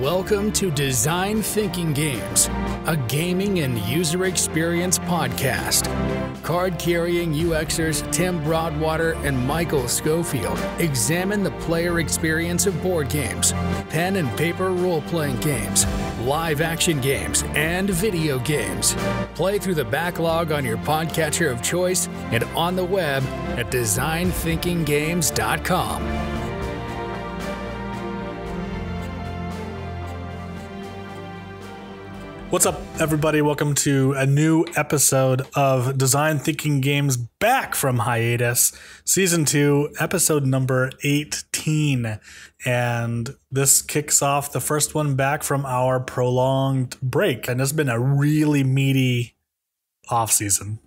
Welcome to Design Thinking Games, a gaming and user experience podcast. Card-carrying UXers Tim Broadwater and Michael Schofield examine the player experience of board games, pen and paper role-playing games, live-action games, and video games. Play through the backlog on your podcatcher of choice and on the web at designthinkinggames.com. What's up, everybody? Welcome to a new episode of Design Thinking Games, back from hiatus, Season 2, episode number 18. And this kicks off the first one back from our prolonged break. And it's been a really meaty off-season.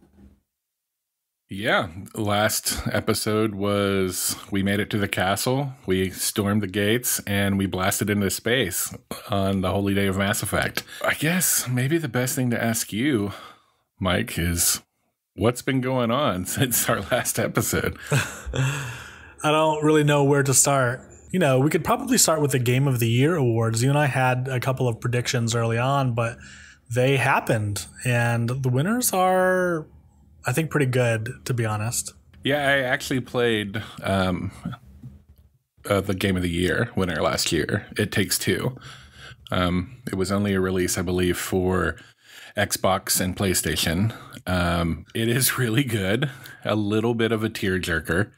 Yeah, last episode was we made it to the castle, we stormed the gates, and we blasted into space on the holy day of Mass Effect. I guess maybe the best thing to ask you, Mike, is what's been going on since our last episode? I don't really know where to start. You know, we could probably start with the Game of the Year awards. You and I had a couple of predictions early on, but they happened, and the winners are, I think, pretty good, to be honest. Yeah, I actually played the Game of the Year winner last year. It Takes Two. It was only a release, I believe, for Xbox and PlayStation. It is really good. A little bit of a tearjerker.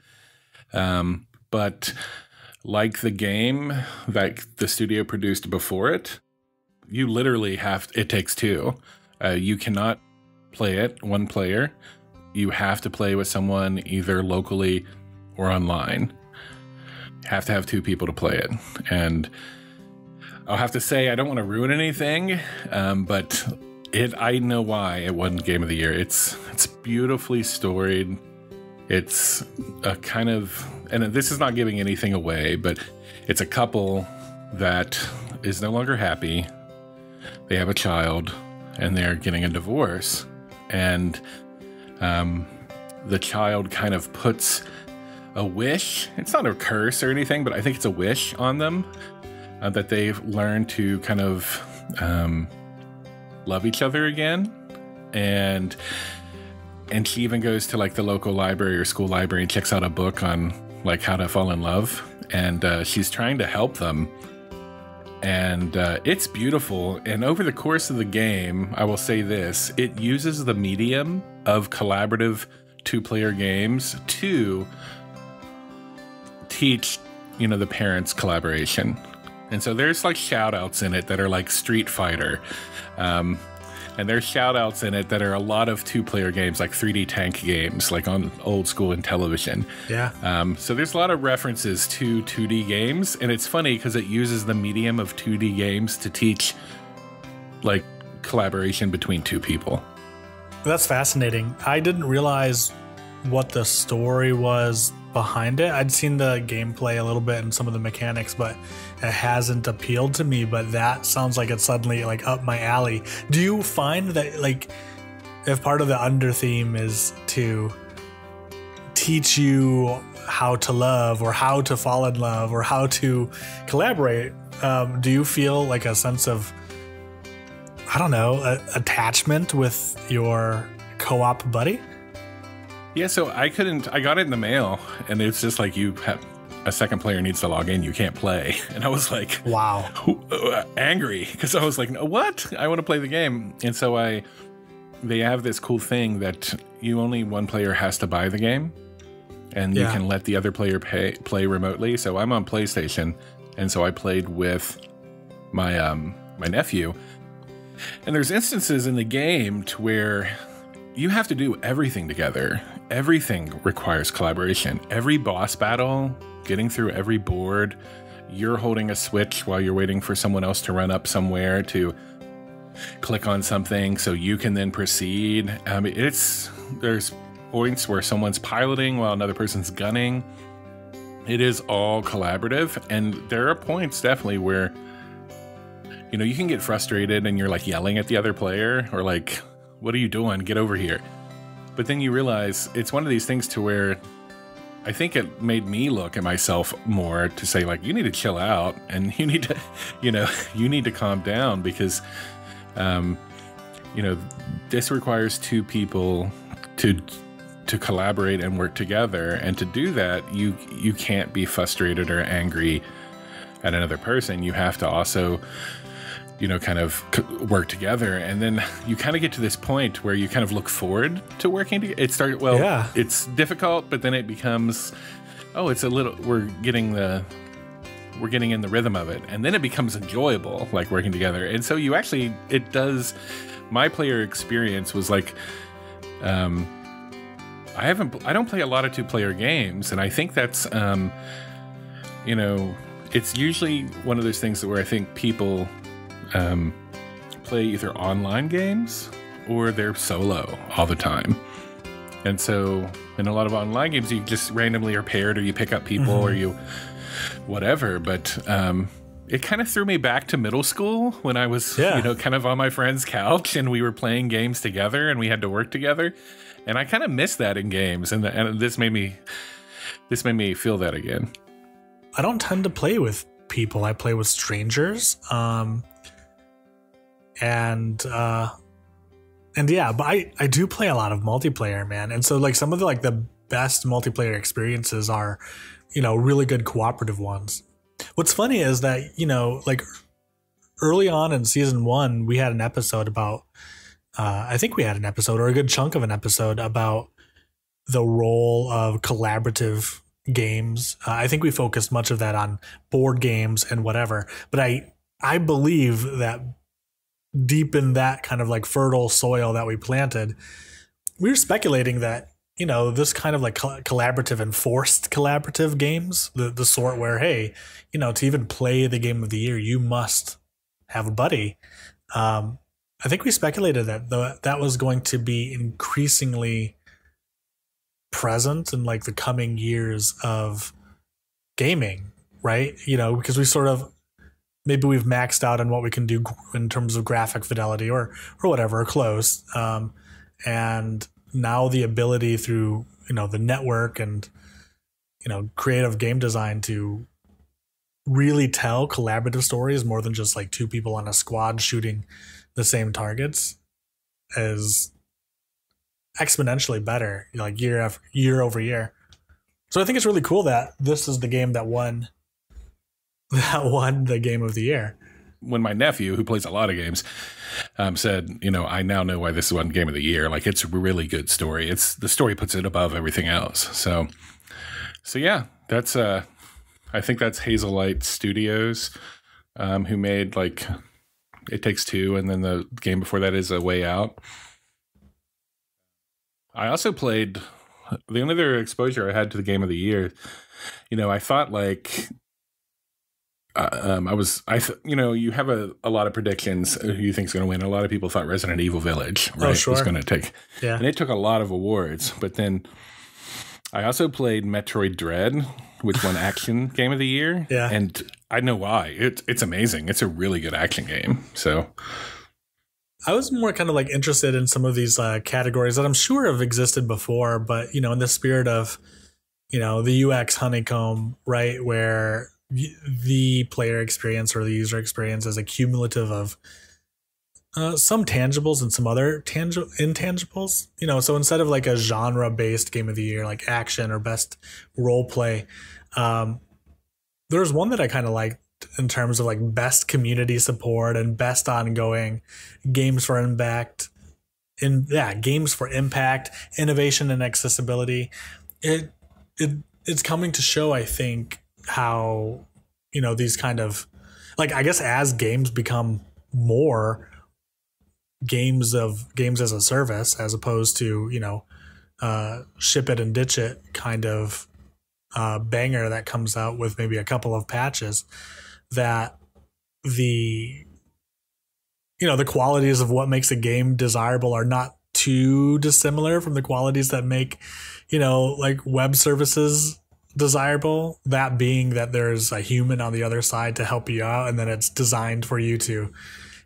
But like the game that the studio produced before it, you literally have, it takes two. You cannot play it one player. You have to play with someone either locally or online. You have to have two people to play it. And I'll have to say, I don't want to ruin anything, but I know why it won Game of the Year. It's beautifully storied. It's a kind of, and this is not giving anything away, but it's a couple that is no longer happy. They have a child and they're getting a divorce. And the child kind of puts a wish. It's not a curse or anything, but I think it's a wish on them that they've learned to kind of love each other again. And she even goes to like the local library or school library and checks out a book on like how to fall in love. And she's trying to help them. And it's beautiful. And over the course of the game, I will say this, it uses the medium of collaborative two-player games to teach, the parents collaboration. And so there's like shout outs in it that are like Street Fighter. And there's shout outs in it that are a lot of two-player games, like 3D tank games, like on old school in television. Yeah. So there's a lot of references to 2D games, and it's funny because it uses the medium of 2D games to teach like collaboration between two people. That's fascinating. I didn't realize what the story was behind it. I'd seen the gameplay a little bit and some of the mechanics, but it hasn't appealed to me. But that sounds like it's suddenly like up my alley. Do you find that like if part of the under theme is to teach you how to love or how to fall in love or how to collaborate, do you feel like a sense of, I don't know, attachment with your co-op buddy? Yeah, so I got it in the mail, and it's just like a second player needs to log in, you can't play. And I was like, wow, angry, because I was like, no, what? I want to play the game. And so they have this cool thing that only one player has to buy the game, and you can let the other player play remotely. So I'm on PlayStation, and so I played with my nephew. And there's instances in the game to where you have to do everything together. Everything requires collaboration. Every boss battle, getting through every board, you're holding a switch while you're waiting for someone else to run up somewhere to click on something so you can then proceed. There's points where someone's piloting while another person's gunning. It is all collaborative, and there are points definitely where you can get frustrated and you're like yelling at the other player or like, what are you doing? Get over here. But then you realize it's one of these things to where I think it made me look at myself more to say, like, you need to chill out and you need to, you need to calm down because, this requires two people to collaborate and work together. And to do that, you can't be frustrated or angry at another person. You have to also, kind of work together. And then you kind of get to this point where you kind of look forward to working together. It's difficult, but then it becomes, we're getting in the rhythm of it. And then it becomes enjoyable, like working together. And so my player experience was like, I don't play a lot of 2-player games. And I think that's, it's usually one of those things where I think people play either online games or they're solo all the time. And so in a lot of online games, you just randomly are paired or you pick up people or you whatever. But it kind of threw me back to middle school when I was, kind of on my friend's couch and we were playing games together and we had to work together. And I kind of miss that in games. And this made me feel that again. I don't tend to play with people. I play with strangers. But I do play a lot of multiplayer, man. And so like some of the best multiplayer experiences are, really good cooperative ones. What's funny is that, like early on in season 1, we had an episode about, I think we had an episode or a good chunk of an episode about the role of collaborative games. I think we focused much of that on board games and whatever, but I believe that deep in that kind of like fertile soil that we planted, we were speculating that, this kind of like collaborative and forced collaborative games, the sort where, hey, to even play the game of the year, you must have a buddy. I think we speculated that that was going to be increasingly present in like the coming years of gaming, right? Because we sort of, maybe we've maxed out on what we can do in terms of graphic fidelity or whatever, or close. And now the ability through, the network and, creative game design to really tell collaborative stories more than just like two people on a squad shooting the same targets is exponentially better, like year over year. So I think it's really cool that this is the game that won the game of the year. When my nephew, who plays a lot of games, said, I now know why this is one game of the year. Like, it's a really good story. The story puts it above everything else. So yeah, that's I think that's Hazelight Studios, who made like It Takes Two, and then the game before that is A Way Out. I also played, the only other exposure I had to the game of the year, I thought like, you have a lot of predictions who you think is going to win. A lot of people thought Resident Evil Village, right, was going to take, and it took a lot of awards. But then I also played Metroid Dread, which won Action Game of the Year, and I know why. It's amazing. It's a really good action game. So I was more kind of like interested in some of these categories that I'm sure have existed before, but in the spirit of the UX honeycomb, right, where the player experience or the user experience is a cumulative of some tangibles and some other intangibles. So instead of like a genre-based game of the year, like action or best role play, there's one that I kind of liked in terms of like best community support and best ongoing games for impact, innovation and accessibility. It's coming to show, I think, how these kind of, like, I guess as games become more games as a service as opposed to ship it and ditch it kind of banger that comes out with maybe a couple of patches, that the qualities of what makes a game desirable are not too dissimilar from the qualities that make like web services desirable, that being that there's a human on the other side to help you out, and then it's designed for you to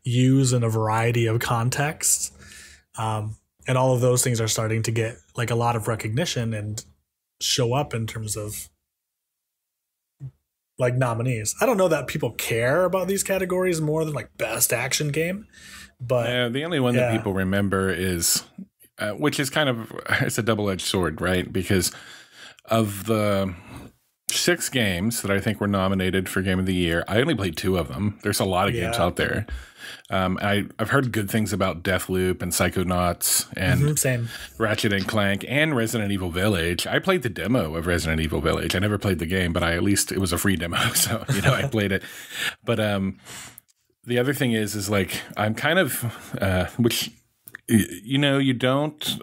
use in a variety of contexts, and all of those things are starting to get like a lot of recognition. And show up in terms of like nominees. I don't know that people care about these categories more than like best action game, but the only one that people remember is, which is kind of, it's a double-edged sword, right? Because of the 6 games that I think were nominated for Game of the Year, I only played 2 of them. There's a lot of games out there. I've heard good things about Deathloop and Psychonauts and same. Ratchet and Clank and Resident Evil Village. I played the demo of Resident Evil Village. I never played the game, but at least it was a free demo, so I played it. But the other thing is like I'm kind of which you don't.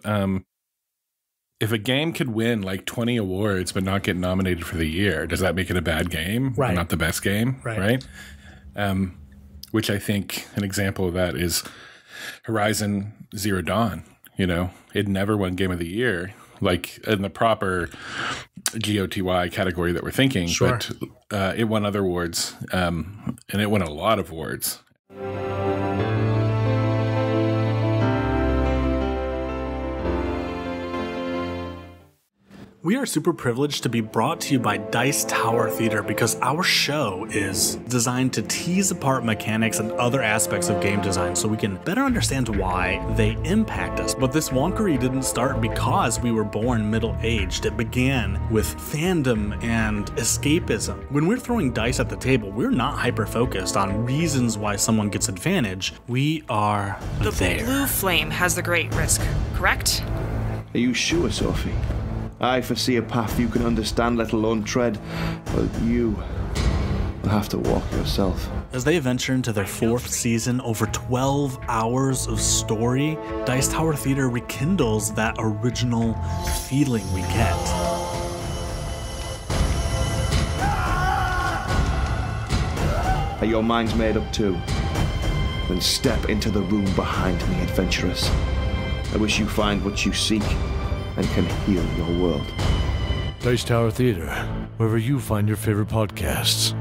If a game could win like 20 awards but not get nominated for the year, does that make it a bad game? Right. Or not the best game? Right. Which I think an example of that is Horizon Zero Dawn. It never won Game of the Year, like in the proper GOTY category that we're thinking, but it won other awards, and it won a lot of awards. We are super privileged to be brought to you by Dice Tower Theater because our show is designed to tease apart mechanics and other aspects of game design so we can better understand why they impact us. But this wonkery didn't start because we were born middle-aged. It began with fandom and escapism. When we're throwing dice at the table, we're not hyper-focused on reasons why someone gets advantage. We are there. The blue flame has the great risk, correct? Are you sure, Sophie? I foresee a path you can understand, let alone tread, but you will have to walk yourself. As they venture into their 4th season, over 12 hours of story, Dice Tower Theater rekindles that original feeling we get. Are your minds made up too? Then step into the room behind me, adventurers. I wish you find what you seek and can heal your world. Dice Tower Theater, wherever you find your favorite podcasts.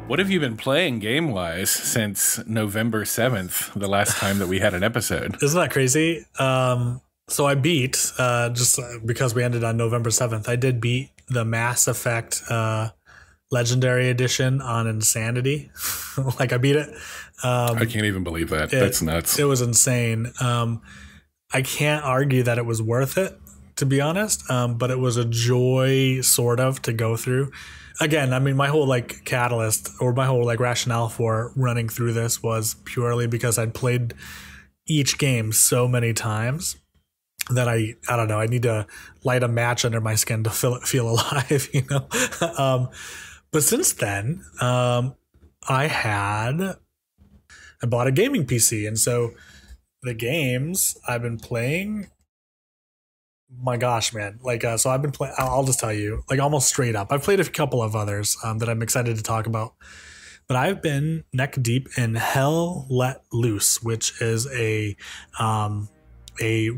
What have you been playing game-wise since November 7th, the last time that we had an episode? Isn't that crazy? So I beat, just because we ended on November 7th, I did beat the Mass Effect Legendary Edition on Insanity. Like I beat it. I can't even believe that. That's nuts. It was insane. I can't argue that it was worth it, to be honest. But it was a joy sort of to go through. Again, I mean, my whole like catalyst or my whole like rationale for running through this was purely because I'd played each game so many times that I don't know, I need to light a match under my skin to feel alive, But since then, I bought a gaming PC, and so the games I've been playing, my gosh, man, like so I've been playing. I'll just tell you, like almost straight up. I've played a couple of others that I'm excited to talk about, but I've been neck deep in Hell Let Loose, which is a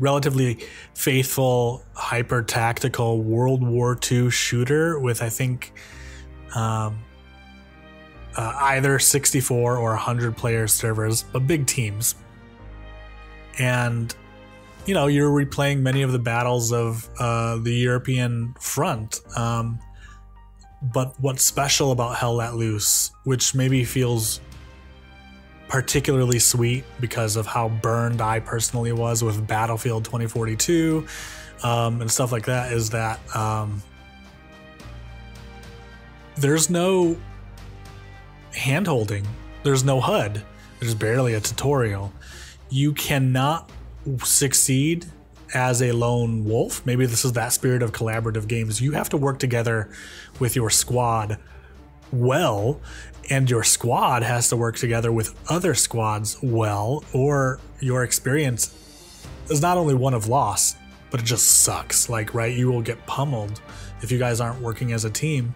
relatively faithful, hyper tactical World War II shooter with I think. Either 64 or 100 player servers, but big teams. And, you're replaying many of the battles of the European front. But what's special about Hell Let Loose, which maybe feels particularly sweet because of how burned I personally was with Battlefield 2042 and stuff like that, is that there's no hand-holding. There's no HUD. There's barely a tutorial. You cannot succeed as a lone wolf. Maybe this is that spirit of collaborative games. You have to work together with your squad well, and your squad has to work together with other squads well, or your experience is not only one of loss, but it just sucks. Like, right, you will get pummeled if you guys aren't working as a team.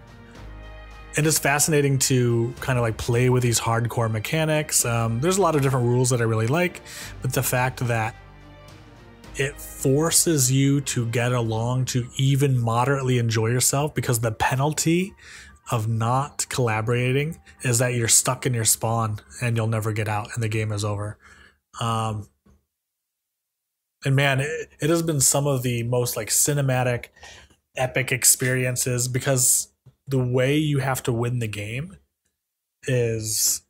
And it's fascinating to kind of like play with these hardcore mechanics. There's a lot of different rules that I really like, but the fact that it forces you to get along to even moderately enjoy yourself, because the penalty of not collaborating is that you're stuck in your spawn and you'll never get out and the game is over. And man, it has been some of the most like cinematic, epic experiences because the way you have to win the game is,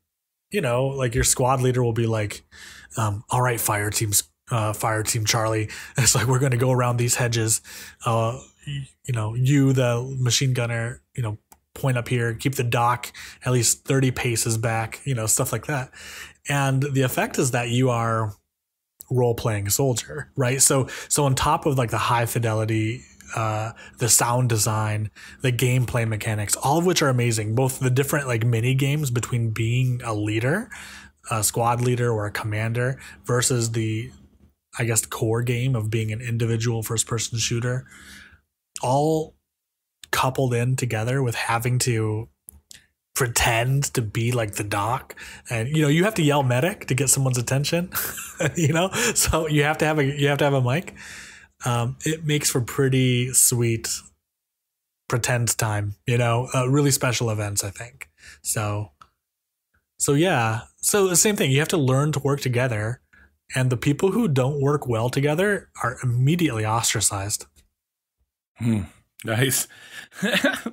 you know, like your squad leader will be like, all right, fire team Charlie. It's like, we're going to go around these hedges. You know, you, the machine gunner, you know, point up here, keep the dock at least 30 paces back, you know, stuff like that. And the effect is that you are role-playing soldier, right? So on top of like the high fidelity, the sound design, the gameplay mechanics, all of which are amazing, both the different like mini games between being a leader, a squad leader or a commander versus the, I guess, core game of being an individual first-person shooter, all coupled in together with having to pretend to be like the doc, and you know you have to yell medic to get someone's attention, you know, so you have to have a mic. It makes for pretty sweet pretend time, you know, really special events, I think. So yeah, so the same thing, you have to learn to work together, and the people who don't work well together are immediately ostracized. Nice.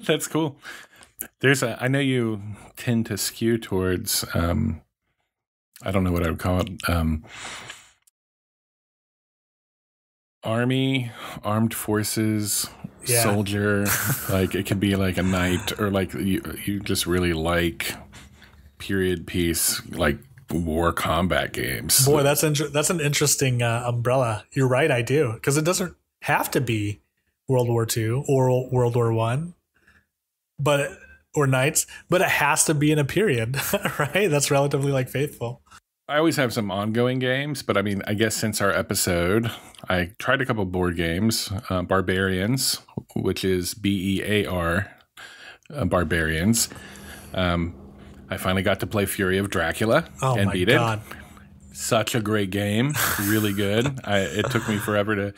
That's cool. I know you tend to skew towards, I don't know what I would call it, armed forces, soldier, like it could be like a knight, or like you just really like period piece, like war combat games. Boy, that's an interesting umbrella. You're right, I do, because it doesn't have to be World War II or World War I, or knights, but it has to be in a period, right? That's relatively like faithful. I always have some ongoing games, but I mean, I guess since our episode, I tried a couple board games, Barbarians, which is BEAR, Barbarians. I finally got to play Fury of Dracula and beat it. Such a great game, really good. It took me forever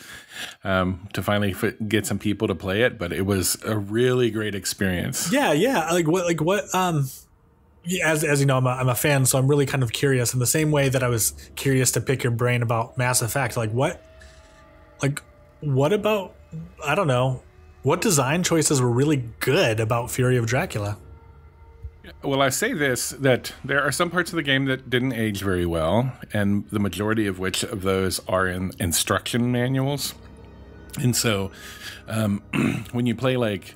to finally get some people to play it, but it was a really great experience. Yeah. Like what? As you know, I'm a fan, so I'm really kind of curious. In the same way that I was curious to pick your brain about Mass Effect, what about, I don't know, what design choices were really good about Fury of Dracula? Well, I say this, that there are some parts of the game that didn't age very well, and the majority of which of those are in instruction manuals. And so when you play like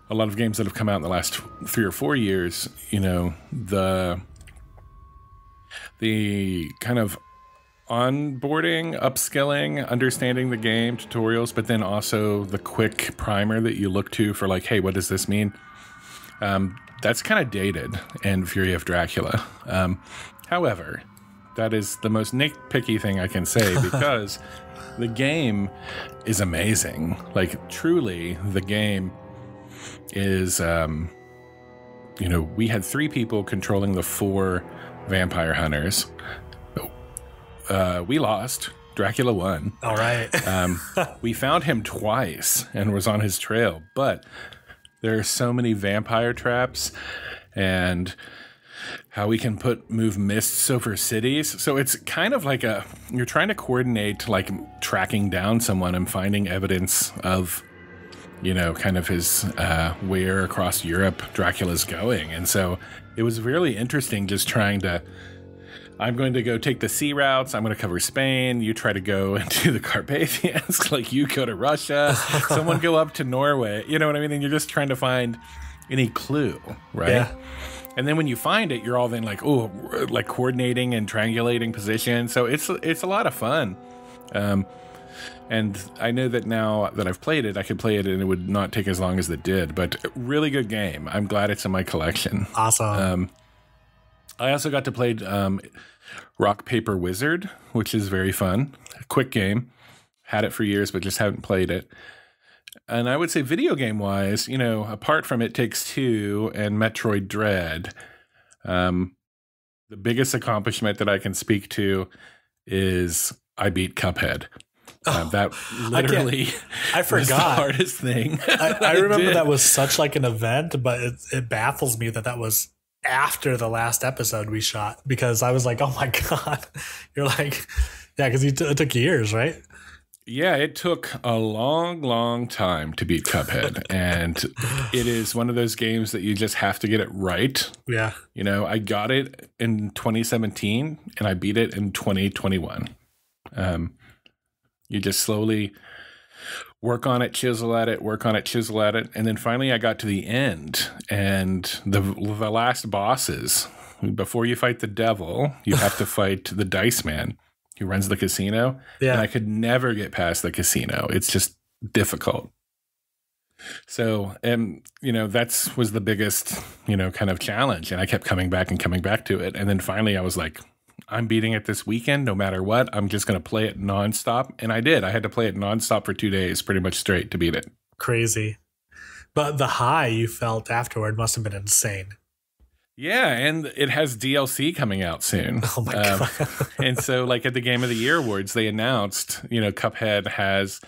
a lot of games that have come out in the last 3 or 4 years, you know, the kind of onboarding, upskilling, understanding the game, tutorials, but then also the quick primer that you look to for like, hey, what does this mean? That's kind of dated in Fury of Dracula. However, that is the most nitpicky thing I can say because the game is amazing. Like, truly, the game is, you know, we had 3 people controlling the 4 vampire hunters. We lost. Dracula won. All right. We found him twice and was on his trail, but there are so many vampire traps and how we can move mists over cities. So it's kind of like you're trying to coordinate like tracking down someone and finding evidence of, you know, kind of his where across Europe Dracula's going. And so it was really interesting just trying to, I'm going to go take the sea routes. I'm going to cover Spain. You try to go into the Carpathians, like you go to Russia. Someone go up to Norway. You know what I mean? And you're just trying to find any clue, right? Yeah. And then when you find it, you're all then like, oh, like coordinating and triangulating positions. So it's a lot of fun. And I know that now that I've played it, I could play it and it would not take as long as it did. But really good game. I'm glad it's in my collection. Awesome. I also got to play Rock, Paper, Wizard, which is very fun. A quick game. Had it for years, but just haven't played it. And I would say video game-wise, you know, apart from It Takes Two and Metroid Dread, the biggest accomplishment that I can speak to is I beat Cuphead. That literally I forgot. was the hardest thing. I remember that was such like an event, but it baffles me that was after the last episode we shot, because I was like, oh my God. You're like, yeah, because it took years, right? Yeah, it took a long, long time to beat Cuphead. And it is one of those games that you just have to get it right. Yeah. You know, I got it in 2017 and I beat it in 2021. You just slowly work on it, chisel at it, work on it, chisel at it. And then finally I got to the end, and the last bosses, before you fight the devil, you have to fight the Dice Man who runs the casino. Yeah. And I could never get past the casino. It's just difficult. So, you know, was the biggest, you know, kind of challenge. And I kept coming back to it. And then finally I was like, I'm beating it this weekend, no matter what. I'm just going to play it nonstop. And I did. I had to play it nonstop for 2 days, pretty much straight, to beat it. Crazy. But the high you felt afterward must have been insane. Yeah, and it has DLC coming out soon. Oh my God. And so, like, at the Game of the Year Awards, they announced, you know, Cuphead has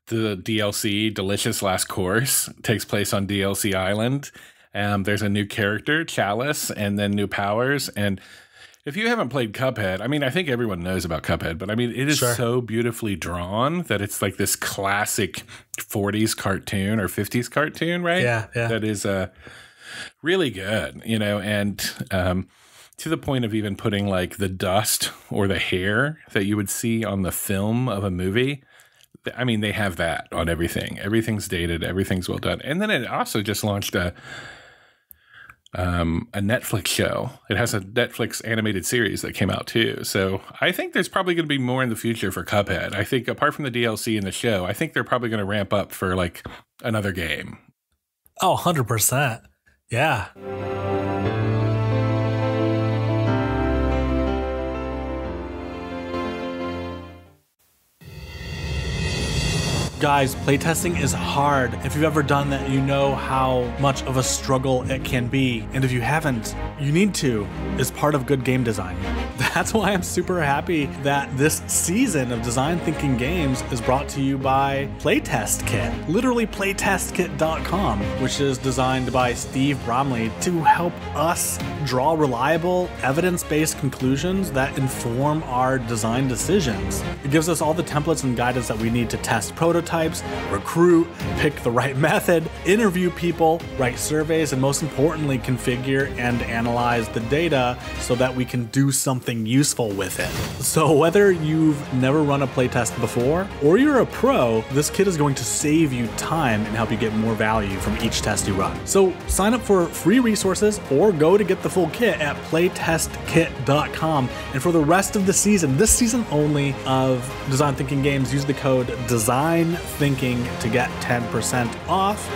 the DLC, Delicious Last Course, takes place on DLC Island. There's a new character, Chalice, and then new powers. And if you haven't played Cuphead, I mean, I think everyone knows about Cuphead, but I mean, it is so beautifully drawn that it's like this classic 40s cartoon or 50s cartoon, right? Yeah. That is really good, you know, and to the point of even putting like the dust or the hair that you would see on the film of a movie. I mean, they have that on everything. Everything's dated. Everything's well done. And then it also just launched a Netflix show. It has a Netflix animated series that came out too. So I think there's probably going to be more in the future for Cuphead. I think apart from the DLC and the show, I think they're probably going to ramp up for like another game. Oh, 100%. Yeah. Guys, playtesting is hard. If you've ever done that, you know how much of a struggle it can be. And if you haven't, you need to. It's part of good game design. That's why I'm super happy that this season of Design Thinking Games is brought to you by Playtest Kit. Literally playtestkit.com, which is designed by Steve Bromley to help us draw reliable, evidence-based conclusions that inform our design decisions. It gives us all the templates and guidance that we need to test prototypes, recruit, pick the right method, interview people, write surveys, and most importantly, configure and analyze the data so that we can do something useful with it. So whether you've never run a playtest before or you're a pro, this kit is going to save you time and help you get more value from each test you run. So sign up for free resources or go to get the full kit at playtestkit.com. And for the rest of the season, this season only of Design Thinking Games, use the code DESIGNTHINKING to get 10% off.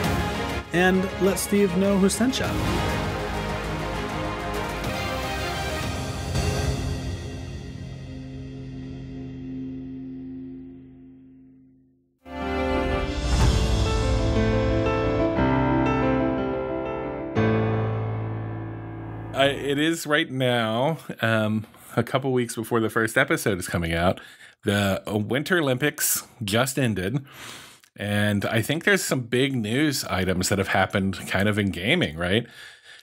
And let Steve know who sent you. It is right now, a couple weeks before the first episode is coming out. The Winter Olympics just ended, and I think there's some big news items that have happened kind of in gaming, right?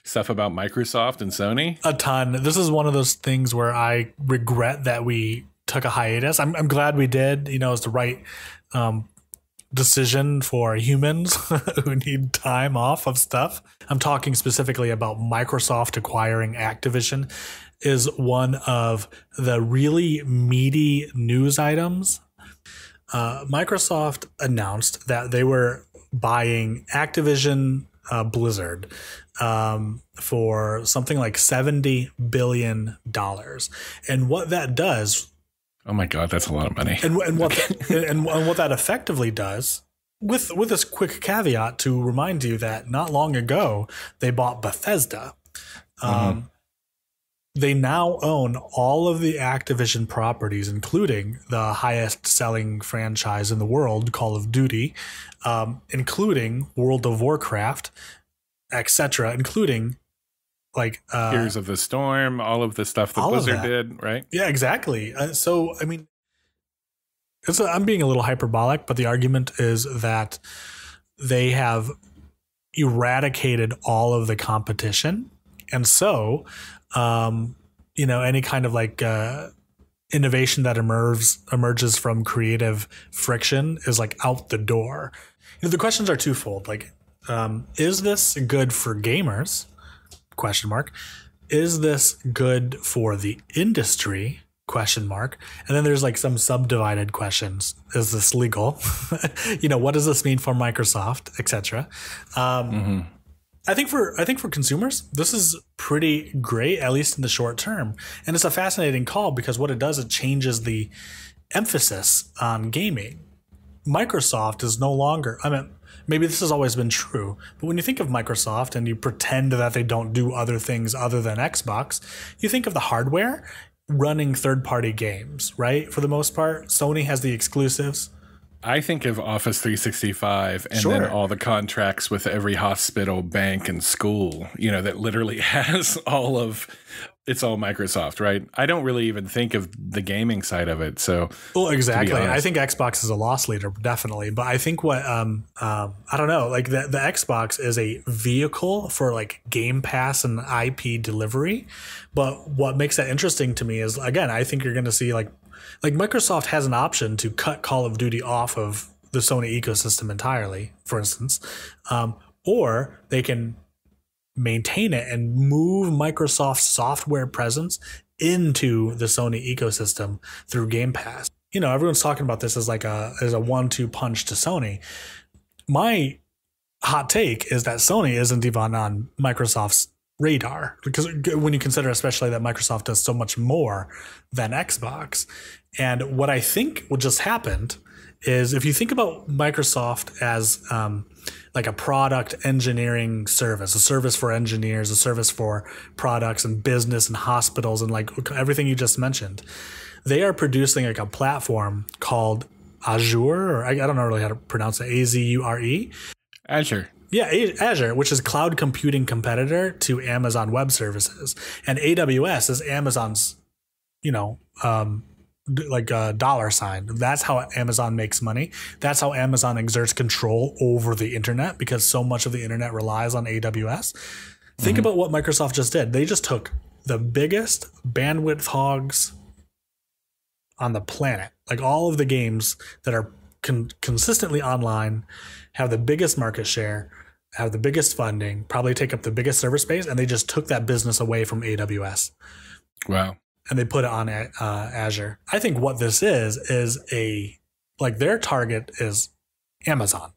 Stuff about Microsoft and Sony. A ton. This is one of those things where I regret that we took a hiatus. I'm glad we did. You know, it's the right decision for humans who need time off of stuff. I'm talking specifically about Microsoft acquiring Activision is one of the really meaty news items. Microsoft announced that they were buying Activision Blizzard for something like $70 billion. And what that does... Oh my God, that's a lot of money. And what that effectively does, with this quick caveat to remind you that not long ago they bought Bethesda. They now own all of the Activision properties, including the highest selling franchise in the world, Call of Duty, including World of Warcraft, etc., including like Heroes of the Storm, all of the stuff that Blizzard did, right? Yeah, exactly. So, I mean, I'm being a little hyperbolic, but the argument is that they have eradicated all of the competition. And so, any kind of like innovation that emerges from creative friction is like out the door. The questions are twofold. Like, is this good for gamers? Question mark. Is this good for the industry? Question mark. And then there's like some subdivided questions. Is this legal? What does this mean for Microsoft, etc. I think for consumers, this is pretty great, at least in the short term. And it's a fascinating call because what it does, it changes the emphasis on gaming. Microsoft is no longer, maybe this has always been true, but when you think of Microsoft and you pretend that they don't do other things other than Xbox, you think of the hardware running third-party games, right? For the most part, Sony has the exclusives. I think of Office 365 and then all the contracts with every hospital, bank, and school, that literally has it's all Microsoft, right? I don't really even think of the gaming side of it. So, well, exactly. I think Xbox is a loss leader, definitely. But I think what, I don't know, like the Xbox is a vehicle for like Game Pass and IP delivery. But what makes that interesting to me is, again, I think you're going to see like Microsoft has an option to cut Call of Duty off of the Sony ecosystem entirely, for instance, or they can maintain it and move Microsoft's software presence into the Sony ecosystem through Game Pass. Everyone's talking about this as like a 1-2 punch to Sony. My hot take is that Sony isn't even on Microsoft's radar, because when you consider especially that Microsoft does so much more than Xbox. And what I think will just happened is, if you think about Microsoft as like a product engineering service, a service for engineers, a service for products and business and hospitals and like everything you just mentioned, they are producing like a platform called Azure, or I don't know really how to pronounce it, Azure. Azure. Yeah, Azure, which is cloud computing competitor to Amazon Web Services. And AWS is Amazon's, like a dollar sign. That's how Amazon makes money. That's how Amazon exerts control over the internet, because so much of the internet relies on AWS. Think about what Microsoft just did. They just took the biggest bandwidth hogs on the planet, like all of the games that are consistently online, have the biggest market share, have the biggest funding, probably take up the biggest server space, and they just took that business away from AWS. Wow. And they put it on Azure. I think what this is their target is Amazon.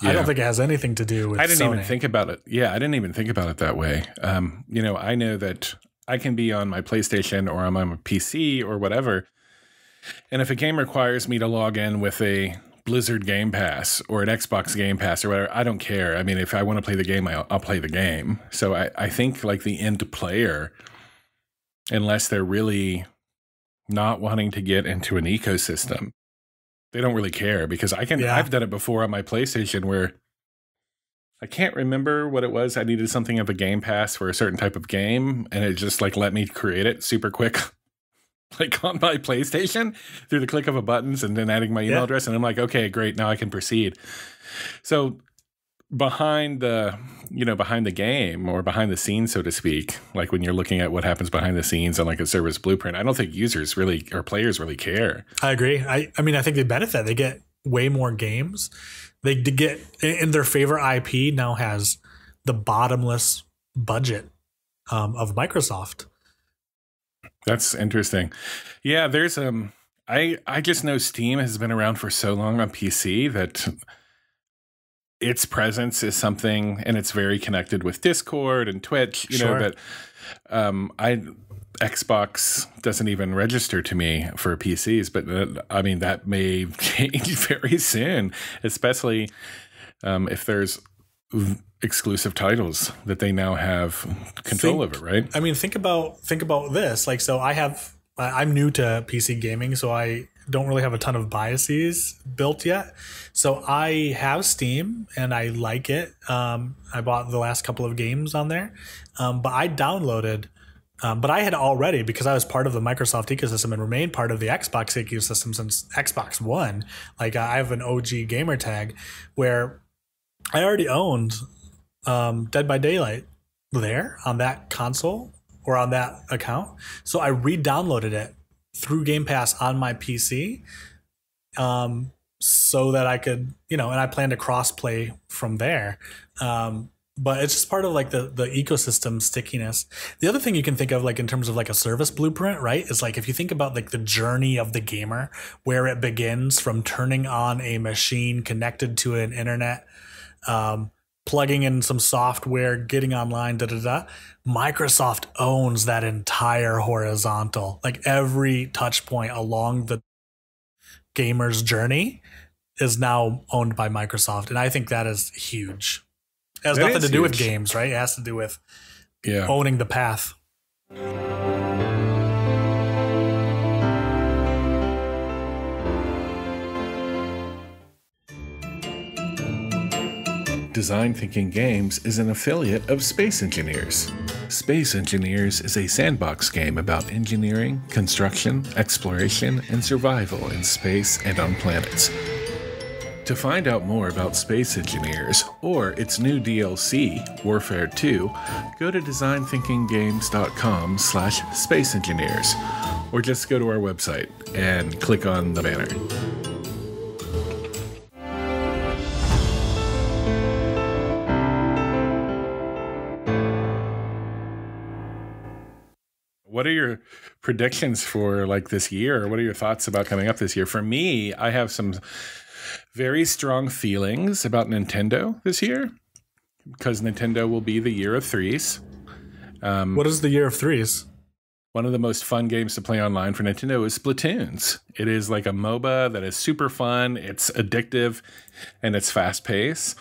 Yeah. I don't think it has anything to do with I didn't Sony. even think about it. Yeah, I didn't even think about it that way. I know that I can be on my PlayStation or I'm on my PC or whatever, and if a game requires me to log in with a Blizzard Game Pass or an Xbox Game Pass or whatever, I don't care. I mean, if I want to play the game, I'll play the game. So I think like the end player, unless they're really not wanting to get into an ecosystem, they don't really care, because I've done it before on my PlayStation where I can't remember what it was. I needed something of a Game Pass for a certain type of game, and it just like let me create it super quick, like on my PlayStation through the click of a buttons and then adding my email address. And I'm like, okay, great. Now I can proceed. So behind the game or behind the scenes, so to speak, like when you're looking at what happens behind the scenes on like a service blueprint, I don't think users really or players really care. I agree. I mean, I think they benefit. They get way more games. They get in their favorite IP now has the bottomless budget of Microsoft. That's interesting. Yeah, there's I just know Steam has been around for so long on PC that its presence is something, and it's very connected with Discord and Twitch, you know, that Xbox doesn't even register to me for PCs, but I mean, that may change very soon, especially if there's exclusive titles that they now have control over, right? I mean, think about this. Like, so I'm new to PC gaming, so I don't really have a ton of biases built yet. So I have Steam and I like it. I bought the last couple of games on there, but I downloaded But I had already, because I was part of the Microsoft ecosystem and remained part of the Xbox ecosystem since Xbox One. Like I have an OG gamer tag where I already owned Dead by Daylight there on that console or on that account. So I re-downloaded it through Game Pass on my PC so that I could, and I plan to cross-play from there. But it's just part of like the ecosystem stickiness. The other thing you can think of like in terms of like a service blueprint, right, is like if you think about like the journey of the gamer, where it begins from turning on a machine connected to an internet, plugging in some software, getting online, Microsoft owns that entire horizontal. Like every touch point along the gamer's journey is now owned by Microsoft. And I think that is huge. It has nothing to do with games, right? It has to do with owning the path. Design Thinking Games is an affiliate of Space Engineers. Space Engineers is a sandbox game about engineering, construction, exploration, and survival in space and on planets. To find out more about Space Engineers or its new DLC, Warfare 2, go to designthinkinggames.com/Space Engineers, or just go to our website and click on the banner. What are your predictions for like this year? What are your thoughts about coming up this year? For me, I have some very strong feelings about Nintendo this year because Nintendo will be the year of threes. What is the year of threes? One of the most fun games to play online for Nintendo is Splatoons. It is like a MOBA that is super fun. It's addictive and it's fast paced.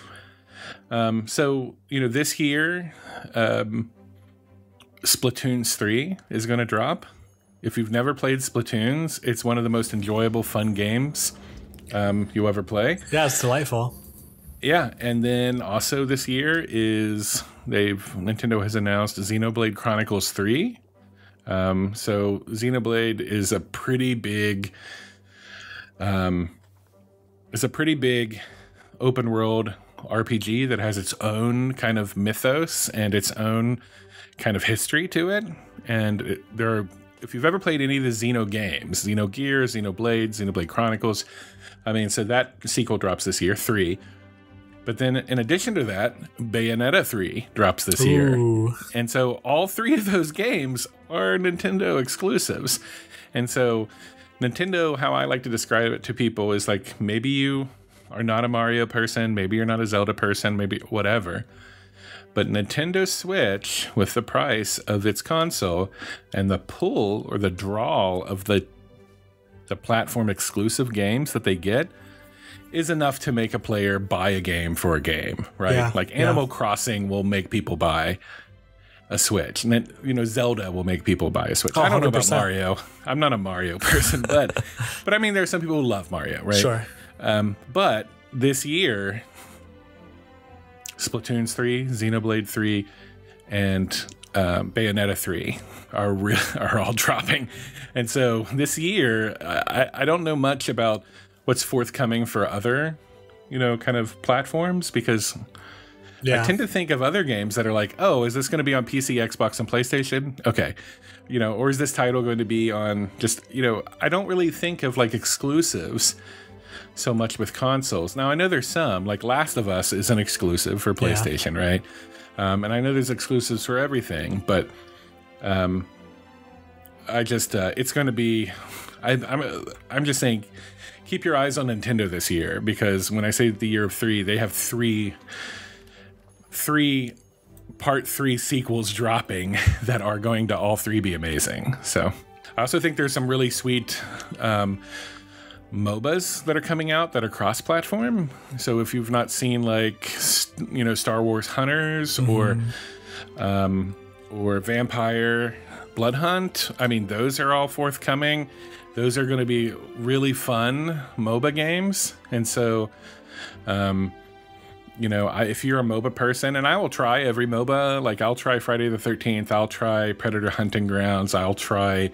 So, this year, Splatoons 3 is going to drop. If you've never played Splatoons, it's one of the most enjoyable, fun games you'll ever play. Yeah, it's delightful. Yeah, and then also this year Nintendo has announced Xenoblade Chronicles 3. So Xenoblade is a pretty big open world RPG that has its own kind of mythos and its own kind of history to it. And if you've ever played any of the Xeno games, Xenogears, Xenoblade, Xenoblade Chronicles, so that sequel drops this year, 3. But then in addition to that, Bayonetta 3 drops this year. And so all 3 of those games are Nintendo exclusives. And so Nintendo, how I like to describe it to people is like, maybe you are not a Mario person, maybe you're not a Zelda person, maybe whatever. But Nintendo Switch, with the price of its console and the pull or the draw of the platform exclusive games that they get, is enough to make a player buy a game for a game, right? Yeah, like Animal Crossing will make people buy a Switch. And then, Zelda will make people buy a Switch. I don't know about Mario. I'm not a Mario person, but there are some people who love Mario, right? Sure. But this year, Splatoons 3, Xenoblade 3, and Bayonetta 3 are all dropping. And so this year, I don't know much about what's forthcoming for other, kind of platforms, because I tend to think of other games that are like, oh, is this going to be on PC, Xbox, and PlayStation? Okay. Or is this title going to be on just, I don't really think of like exclusives so much with consoles. Now, I know there's some, like Last of Us is an exclusive for PlayStation, right? And I know there's exclusives for everything, but it's going to be, I'm just saying, keep your eyes on Nintendo this year, because when I say the year of 3, they have three part 3 sequels dropping that are going to all 3 be amazing. So I also think there's some really sweet MOBAs that are coming out that are cross-platform. So if you've not seen like, Star Wars Hunters or Vampire Blood Hunt, those are all forthcoming. Those are going to be really fun MOBA games. And so, if you're a MOBA person, and I will try every MOBA, like I'll try Friday the 13th, I'll try Predator Hunting Grounds, I'll try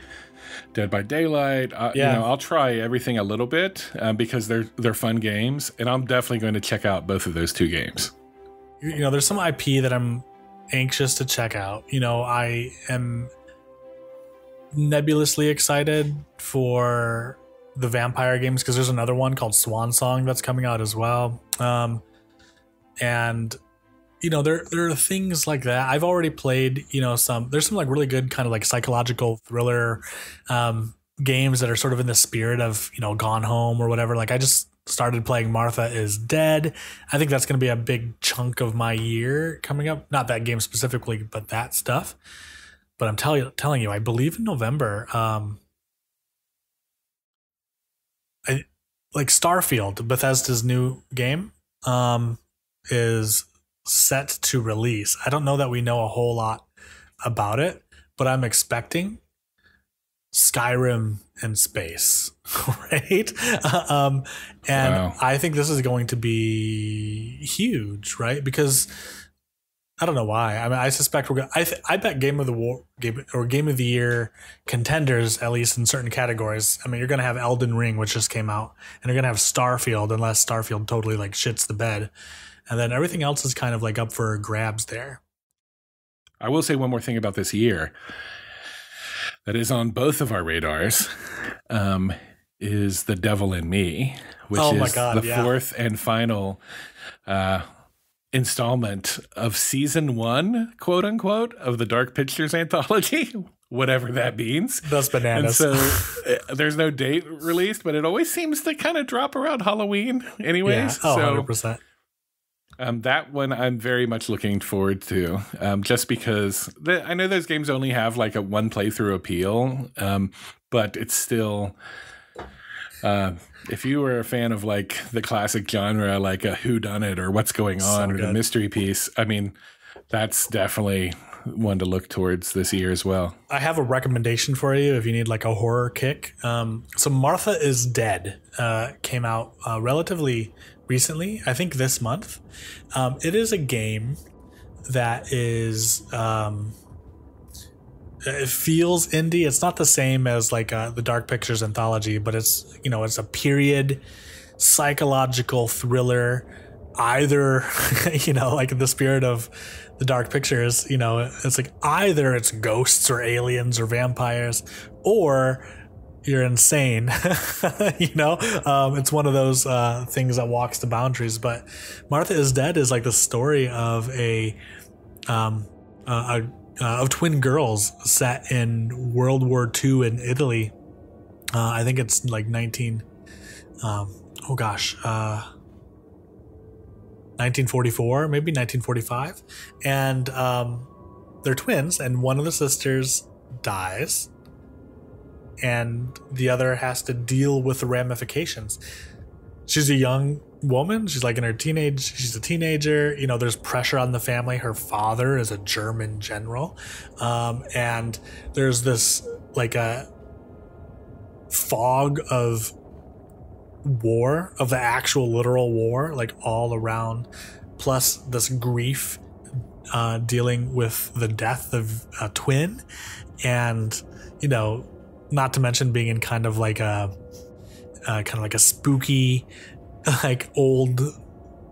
Dead by Daylight. I'll try everything a little bit because they're fun games, and I'm definitely going to check out both of those two games. There's some IP that I'm anxious to check out. I am nebulously excited for the vampire games because there's another one called Swan Song that's coming out as well. And there are things like that. I've already played, there's some like really good kind of like psychological thriller games that are sort of in the spirit of, Gone Home or whatever. Like I just started playing Martha is Dead. I think that's going to be a big chunk of my year coming up. Not that game specifically, but that stuff. But I'm telling you, I believe in November, like Starfield, Bethesda's new game, is set to release. I don't know that we know a whole lot about it, but I'm expecting Skyrim in space, right? Wow. I think this is going to be huge, right? Because I don't know why. I mean, I suspect we're going. I bet Game of the Year contenders, at least in certain categories. I mean, you're going to have Elden Ring, which just came out, and you're going to have Starfield, unless Starfield totally like shits the bed, and then everything else is kind of like up for grabs there. I will say one more thing about this year that is on both of our radars. Is The Devil in Me, which is the fourth and final installment of season 1, quote unquote, of the Dark Pictures anthology, whatever that means. That's bananas. And so there's no date released, but it always seems to kind of drop around Halloween anyways. Yeah. Oh, so 100%. That one I'm very much looking forward to, just because I know those games only have like a one playthrough appeal, but it's still, if you were a fan of like the classic genre, like a whodunit or what's going on or the mystery piece, I mean, that's definitely one to look towards this year as well. I have a recommendation for you if you need like a horror kick. So Martha is Dead came out relatively recently, I think this month. It is a game that is it feels indie. It's not the same as like the Dark Pictures anthology, but it's it's a period psychological thriller, either like in the spirit of the Dark Pictures. It's like either it's ghosts or aliens or vampires, or you're insane. It's one of those things that walks the boundaries. But Martha is Dead is like the story of of twin girls set in World War II in Italy. I think it's like 1944, maybe 1945. And they're twins, and one of the sisters dies, and the other has to deal with the ramifications. She's a young woman. She's like she's a teenager. There's pressure on the family. Her father is a German general. And there's this like a fog of war, of the actual literal war, like all around, plus this grief dealing with the death of a twin, and not to mention being in kind of like a spooky like old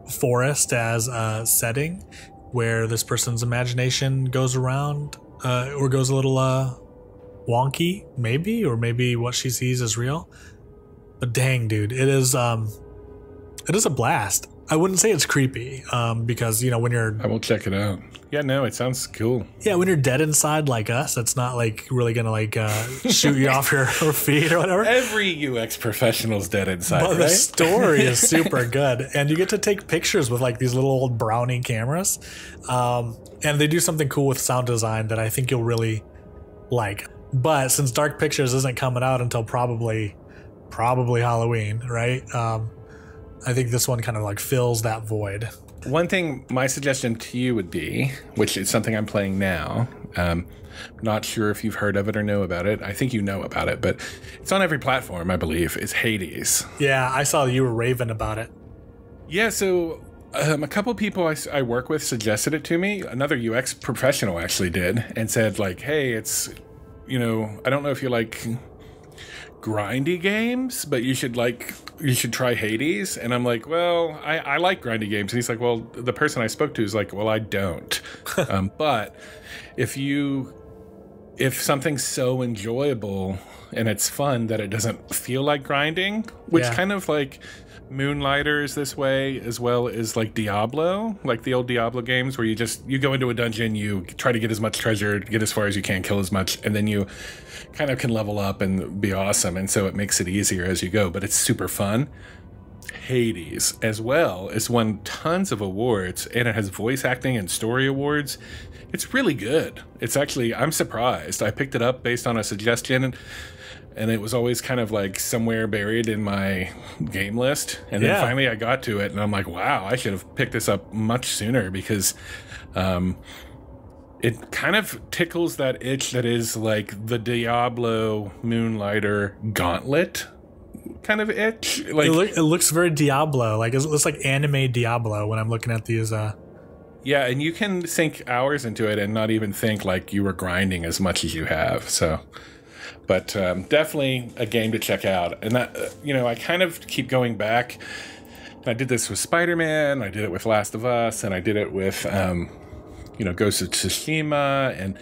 forest as a setting where this person's imagination goes around or goes a little wonky, maybe what she sees is real. But dang, dude, it is a blast. I wouldn't say it's creepy, because when you're... I will check it out. Yeah, no, it sounds cool. Yeah, when you're dead inside like us, it's not like really gonna like shoot you off your feet or whatever. Every UX professional's dead inside, but right? The story is super good, and you get to take pictures with like these little old Brownie cameras, and they do something cool with sound design that I think you'll really like. But since Dark Pictures isn't coming out until probably Halloween, right? I think this one kind of like fills that void. One thing, my suggestion to you would be, which is something I'm playing now, not sure if you've heard of it or know about it. I think you know about it, but it's on every platform, I believe. It's Hades. Yeah, I saw you were raving about it. Yeah, so A couple people I work with suggested it to me. Another UX professional actually did and said like, hey, it's, I don't know if you like grindy games, but you should try Hades. And I'm like, well, I like grindy games. And he's like, well, the person I spoke to is like, well, I don't. But if something's so enjoyable and it's fun that it doesn't feel like grinding, which kind of like Moonlighter is this way, as well as like Diablo, like the old Diablo games where you go into a dungeon, you try to get as much treasure, get as far as you can, kill as much, and then you kind of can level up and be awesome. And so it makes it easier as you go, but it's super fun. Hades as well has won tons of awards, and it has voice acting and story awards. It's really good. It's actually, I'm surprised. I picked it up based on a suggestion, and it was always kind of like somewhere buried in my game list. And then finally I got to it, and I'm like, wow, I should have picked this up much sooner, because it kind of tickles that itch that is like the Diablo Moonlighter Gauntlet kind of itch. Like it looks very Diablo. Like it looks like anime Diablo when I'm looking at these. Yeah, and you can sink hours into it and not even think like you were grinding as much as you have. So, but definitely a game to check out. And that, I kind of keep going back. I did this with Spider-Man. I did it with Last of Us, and I did it with, Ghost of Tsushima, and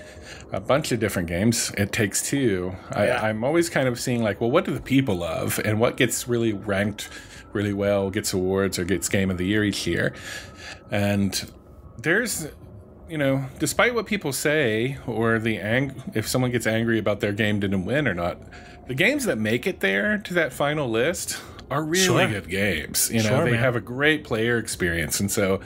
a bunch of different games. It Takes Two. I'm always kind of seeing like, well, what do the people love, and what gets really ranked really well, gets awards or gets Game of the Year each year. And there's, despite what people say, or if someone gets angry about their game didn't win or not, the games that make it there to that final list are really good games. They have a great player experience. And so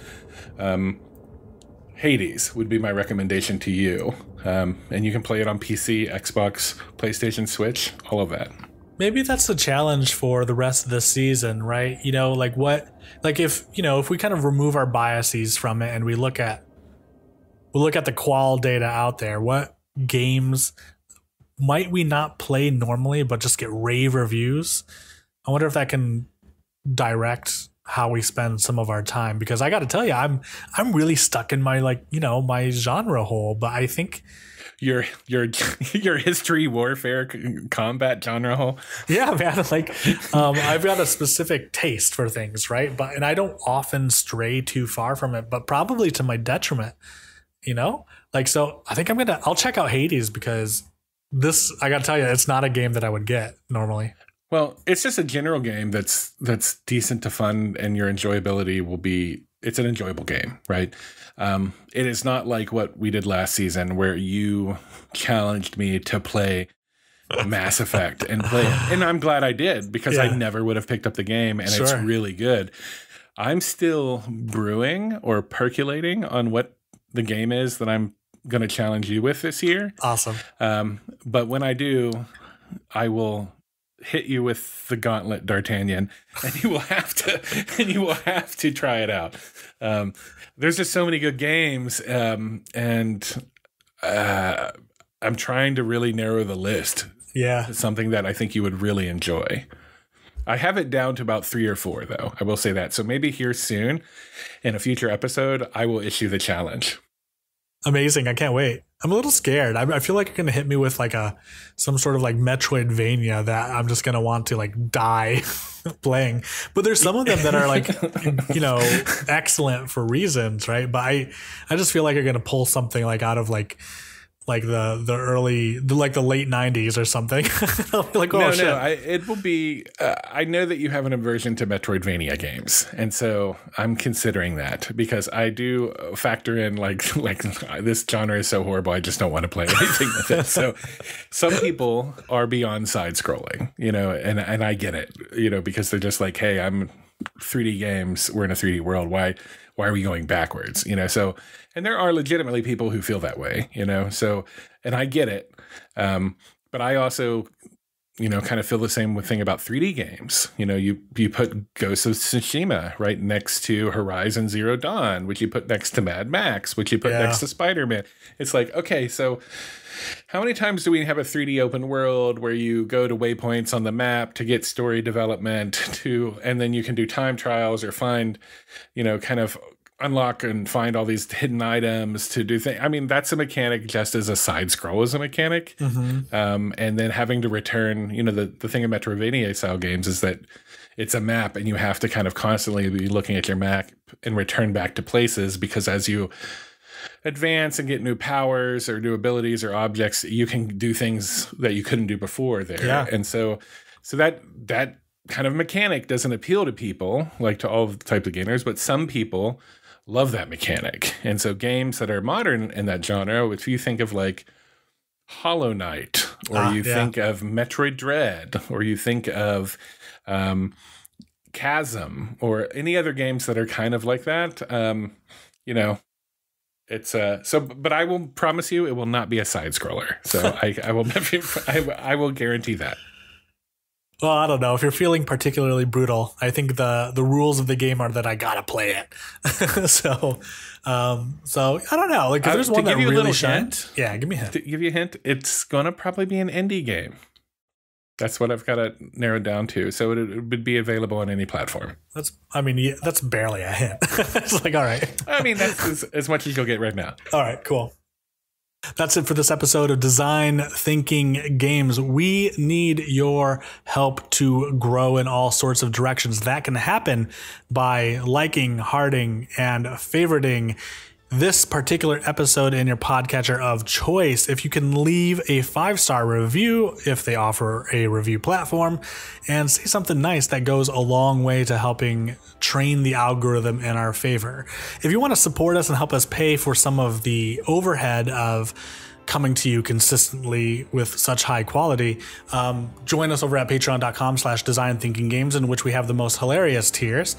Hades would be my recommendation to you. And you can play it on PC, Xbox, PlayStation, Switch, all of that. Maybe that's the challenge for the rest of the season, right? If we kind of remove our biases from it and we look at the qual data out there, what games might we not play normally but just get rave reviews? I wonder if that can direct how we spend some of our time, because I got to tell you, I'm really stuck in my my genre hole, but I think your history, warfare, combat genre hole. Yeah, man. I've got a specific taste for things, right? And I don't often stray too far from it, but probably to my detriment. So I think I'll check out Hades, because this, I got to tell you, it's not a game that I would get normally. Well, it's just a general game that's decent to fun, and your enjoyability will be. It's an enjoyable game, right? It is not like what we did last season, where you challenged me to play Mass Effect and play it. And I'm glad I did, because I never would have picked up the game, and it's really good. I'm still brewing or percolating on what the game is that I'm going to challenge you with this year. Awesome. But when I do, I will hit you with the gauntlet, D'Artagnan, and you will have to try it out. There's just so many good games, and I'm trying to really narrow the list. Yeah, something that I think you would really enjoy. I have it down to about 3 or 4, though. I will say that. So maybe here soon, in a future episode, I will issue the challenge. Amazing! I can't wait. I'm a little scared. I feel like you're gonna hit me with some sort of Metroidvania that I'm just gonna want to die playing. But there's some of them that are excellent for reasons, right? But I just feel like you're gonna pull something out of the early, the late 90s or something. I'll be like, oh, shit. No, it will be. I know that you have an aversion to Metroidvania games, and so I'm considering that, because I do factor in this genre is so horrible, I just don't want to play anything with it. So some people are beyond side scrolling, and I get it, because they're just like, hey, I'm 3D games. We're in a 3D world. Why are we going backwards? So. And there are legitimately people who feel that way, so, and I get it. But I also, kind of feel the same thing about 3D games. You put Ghost of Tsushima right next to Horizon Zero Dawn, which you put next to Mad Max, which you put next to Spider-Man. It's like, okay, so how many times do we have a 3D open world where you go to waypoints on the map to get story development and then you can do time trials or find, kind of unlock and find all these hidden items to do things. I mean, that's a mechanic just as a side scroll is a mechanic. And then having to return, the thing in Metroidvania style games is that it's a map and you have to kind of constantly be looking at your map and return back to places, because as you advance and get new powers or new abilities or objects, you can do things that you couldn't do before there. Yeah. And so that kind of mechanic doesn't appeal to people, like to all types of gamers, but some people love that mechanic. And so games that are modern in that genre, if you think of like Hollow Knight, or you think of Metroid Dread, or you think of Chasm, or any other games that are kind of like that, it's but I will promise you it will not be a side scroller. So I will guarantee that. Well, I don't know. If you're feeling particularly brutal, I think the rules of the game are that I gotta play it. So I don't know. Like, if there's one that really shines. Yeah, give me a hint. To give you a hint, it's gonna probably be an indie game. That's what I've got it narrowed down to. So it would be available on any platform. That's barely a hint. It's like, all right. I mean, that's as much as you'll get right now. All right, cool. That's it for this episode of Design Thinking Games. We need your help to grow in all sorts of directions. That can happen by liking, hearting, and favoriting this particular episode in your podcatcher of choice. If you can leave a 5-star review, if they offer a review platform, and say something nice, that goes a long way to helping train the algorithm in our favor. If you want to support us and help us pay for some of the overhead of coming to you consistently with such high quality, join us over at patreon.com/designthinkinggames, in which we have the most hilarious tiers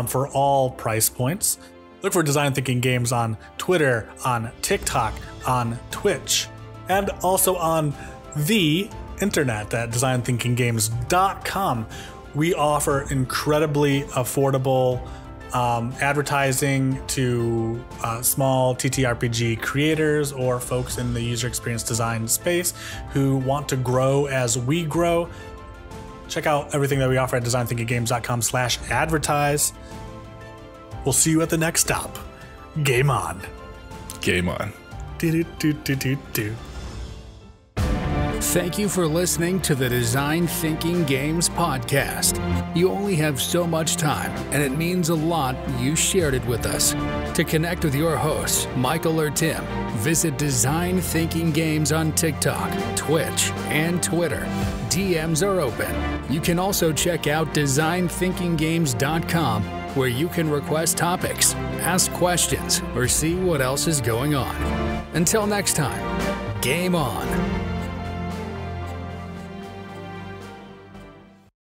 for all price points. Look for Design Thinking Games on Twitter, on TikTok, on Twitch, and also on the internet at designthinkinggames.com. We offer incredibly affordable advertising to small TTRPG creators or folks in the user experience design space who want to grow as we grow. Check out everything that we offer at designthinkinggames.com/advertise. We'll see you at the next stop. Game on. Game on. Thank you for listening to the Design Thinking Games podcast. You only have so much time, and it means a lot you shared it with us. To connect with your hosts, Michael or Tim, visit Design Thinking Games on TikTok, Twitch, and Twitter. DMs are open. You can also check out designthinkinggames.com, where you can request topics, ask questions, or see what else is going on. Until next time, game on.